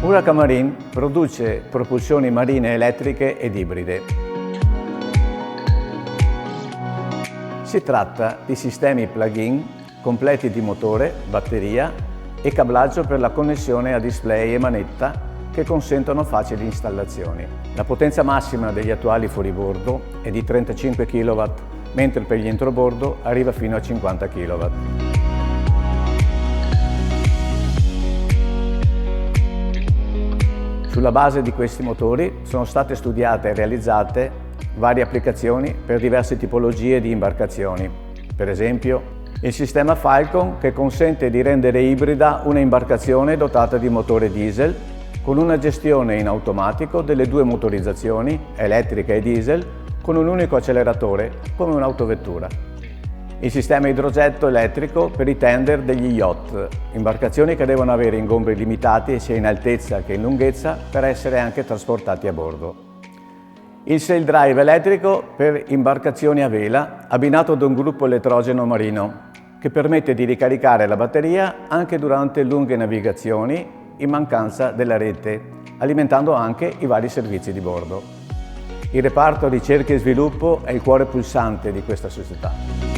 Huracan Marine produce propulsioni marine elettriche ed ibride. Si tratta di sistemi plug-in completi di motore, batteria e cablaggio per la connessione a display e manetta che consentono facili installazioni. La potenza massima degli attuali fuoribordo è di 35 kW, mentre per gli entrobordo arriva fino a 50 kW. Sulla base di questi motori sono state studiate e realizzate varie applicazioni per diverse tipologie di imbarcazioni. Per esempio, il sistema Falcon, che consente di rendere ibrida una imbarcazione dotata di motore diesel con una gestione in automatico delle due motorizzazioni, elettrica e diesel, con un unico acceleratore, come un'autovettura. Il sistema idrogetto elettrico per i tender degli yacht, imbarcazioni che devono avere ingombri limitati sia in altezza che in lunghezza per essere anche trasportati a bordo. Il sail drive elettrico per imbarcazioni a vela, abbinato ad un gruppo elettrogeno marino, che permette di ricaricare la batteria anche durante lunghe navigazioni in mancanza della rete, alimentando anche i vari servizi di bordo. Il reparto ricerca e sviluppo è il cuore pulsante di questa società.